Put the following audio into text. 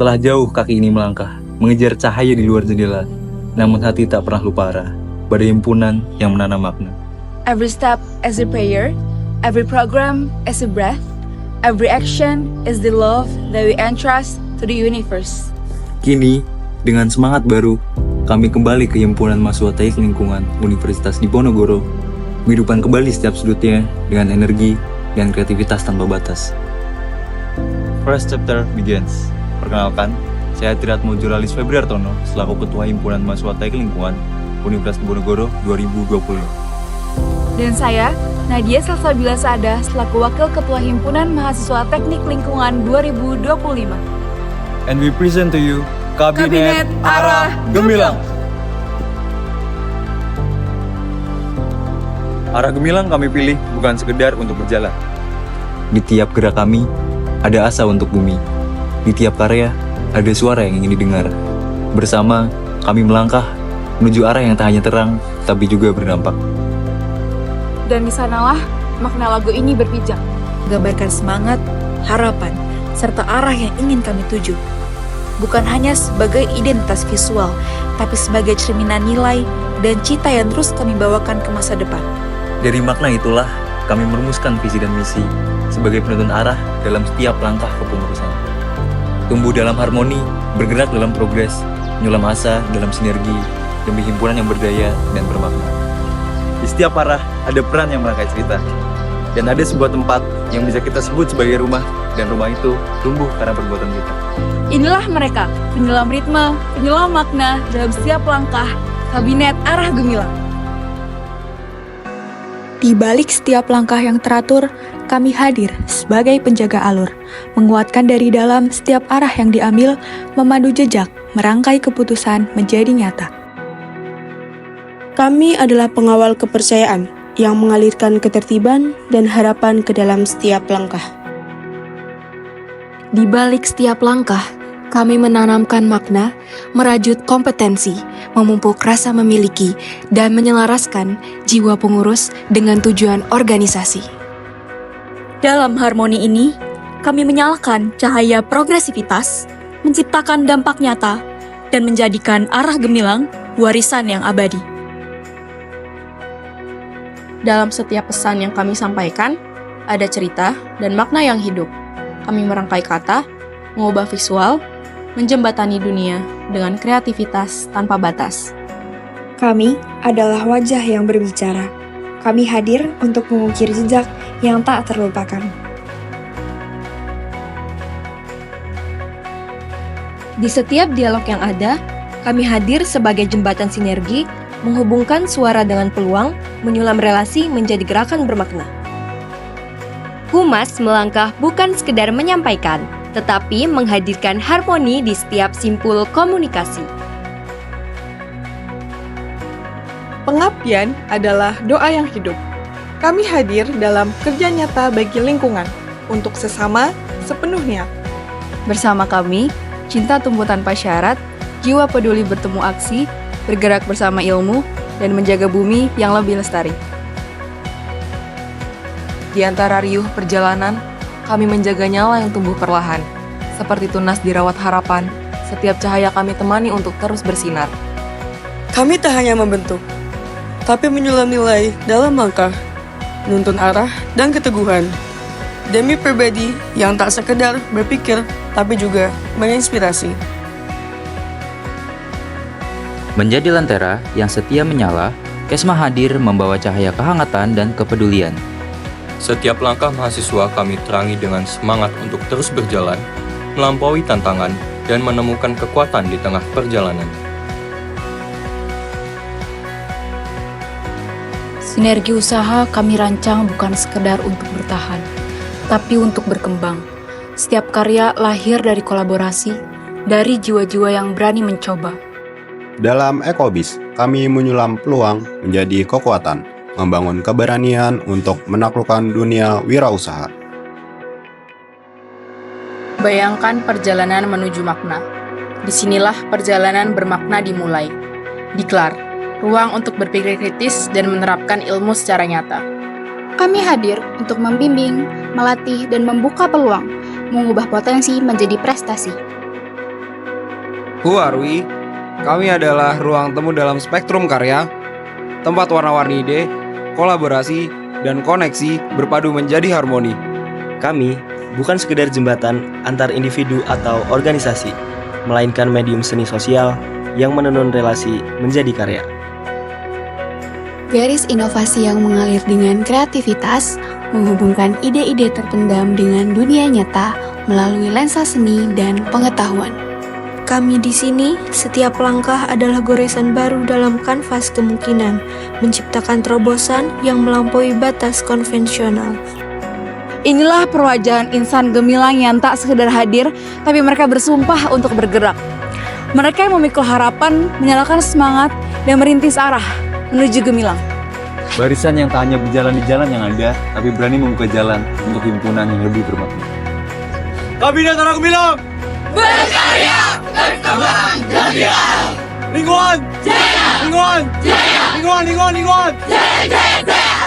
Telah jauh kaki ini melangkah, mengejar cahaya di luar jendela. Namun hati tak pernah lupa arah, pada himpunan yang menanam makna. Every step is a prayer, every program is a breath, every action is the love that we entrust to the universe. Kini, dengan semangat baru, kami kembali ke Himpunan Mahasiswa Teknik Lingkungan Universitas Diponegoro, menghidupkan kembali setiap sudutnya dengan energi dan kreativitas tanpa batas. First chapter begins. Perkenalkan, saya Triatmo Juralis Febriartono, selaku Ketua Himpunan Mahasiswa Teknik Lingkungan Universitas Diponegoro 2020. Dan saya, Nadia Salsabila Saada, selaku Wakil Ketua Himpunan Mahasiswa Teknik Lingkungan 2025. And we present to you Kabinet Arah Gemilang. Arah gemilang kami pilih bukan sekedar untuk berjalan. Di tiap gerak kami, ada asa untuk bumi. Di tiap karya, ada suara yang ingin didengar. Bersama, kami melangkah menuju arah yang tak hanya terang, tapi juga berdampak. Dan di sanalah makna lagu ini berpijak. Menggambarkan semangat, harapan, serta arah yang ingin kami tuju. Bukan hanya sebagai identitas visual, tapi sebagai cerminan nilai dan cita yang terus kami bawakan ke masa depan. Dari makna itulah, kami merumuskan visi dan misi sebagai penuntun arah dalam setiap langkah kepengurusan. Tumbuh dalam harmoni, bergerak dalam progres, menyulam asa dalam sinergi, demi himpunan yang berdaya dan bermakna. Di setiap arah ada peran yang merangkai cerita, dan ada sebuah tempat yang bisa kita sebut sebagai rumah, dan rumah itu tumbuh karena perbuatan kita. Inilah mereka, penyelam ritme, penyelam makna dalam setiap langkah Kabinet Arah Gemilang. Di balik setiap langkah yang teratur, kami hadir sebagai penjaga alur, menguatkan dari dalam setiap arah yang diambil, memandu jejak, merangkai keputusan menjadi nyata. Kami adalah pengawal kepercayaan yang mengalirkan ketertiban dan harapan ke dalam setiap langkah. Di balik setiap langkah, kami menanamkan makna, merajut kompetensi, memupuk rasa memiliki, dan menyelaraskan jiwa pengurus dengan tujuan organisasi. Dalam harmoni ini, kami menyalakan cahaya progresivitas, menciptakan dampak nyata, dan menjadikan Arah Gemilang warisan yang abadi. Dalam setiap pesan yang kami sampaikan, ada cerita dan makna yang hidup. Kami merangkai kata, mengubah visual, menjembatani dunia dengan kreativitas tanpa batas. Kami adalah wajah yang berbicara. Kami hadir untuk mengukir jejak yang tak terlupakan. Di setiap dialog yang ada, kami hadir sebagai jembatan sinergi, menghubungkan suara dengan peluang, menyulam relasi menjadi gerakan bermakna. Humas melangkah bukan sekedar menyampaikan, tetapi menghadirkan harmoni di setiap simpul komunikasi. Pengabdian adalah doa yang hidup. Kami hadir dalam kerja nyata bagi lingkungan, untuk sesama sepenuh niat. Bersama kami, cinta tumbuh tanpa syarat, jiwa peduli bertemu aksi, bergerak bersama ilmu, dan menjaga bumi yang lebih lestari. Di antara riuh perjalanan, kami menjaga nyala yang tumbuh perlahan. Seperti tunas dirawat harapan, setiap cahaya kami temani untuk terus bersinar. Kami tak hanya membentuk, tapi menyulam nilai dalam langkah, nuntun arah dan keteguhan. Demi pribadi yang tak sekedar berpikir, tapi juga menginspirasi. Menjadi lentera yang setia menyala, Kesma hadir membawa cahaya kehangatan dan kepedulian. Setiap langkah mahasiswa kami terangi dengan semangat untuk terus berjalan, melampaui tantangan, dan menemukan kekuatan di tengah perjalanan. Sinergi usaha kami rancang bukan sekedar untuk bertahan, tapi untuk berkembang. Setiap karya lahir dari kolaborasi, dari jiwa-jiwa yang berani mencoba. Dalam Ekobis, kami menyulam peluang menjadi kekuatan, membangun keberanian untuk menaklukkan dunia wirausaha. Bayangkan perjalanan menuju makna. Disinilah perjalanan bermakna dimulai. Diklar, ruang untuk berpikir kritis dan menerapkan ilmu secara nyata. Kami hadir untuk membimbing, melatih, dan membuka peluang, mengubah potensi menjadi prestasi. Who are we? Kami adalah ruang temu dalam spektrum karya, tempat warna-warni ide, kolaborasi, dan koneksi berpadu menjadi harmoni. Kami bukan sekedar jembatan antar individu atau organisasi, melainkan medium seni sosial yang menenun relasi menjadi karya. Garis inovasi yang mengalir dengan kreativitas menghubungkan ide-ide terpendam dengan dunia nyata melalui lensa seni dan pengetahuan. Kami di sini, setiap langkah adalah goresan baru dalam kanvas kemungkinan, menciptakan terobosan yang melampaui batas konvensional. Inilah perwajahan insan gemilang yang tak sekedar hadir, tapi mereka bersumpah untuk bergerak. Mereka yang memikul harapan, menyalakan semangat, dan merintis arah menuju gemilang. Barisan yang tak hanya berjalan di jalan yang ada, tapi berani membuka jalan untuk himpunan yang lebih bermakna. Kabinet Anak Gemilang! Berkarya, berkembang, gemilang. Lingkungan! Jaya! Lingkungan! Jaya! Lingkungan! Jaya, jaya, jaya!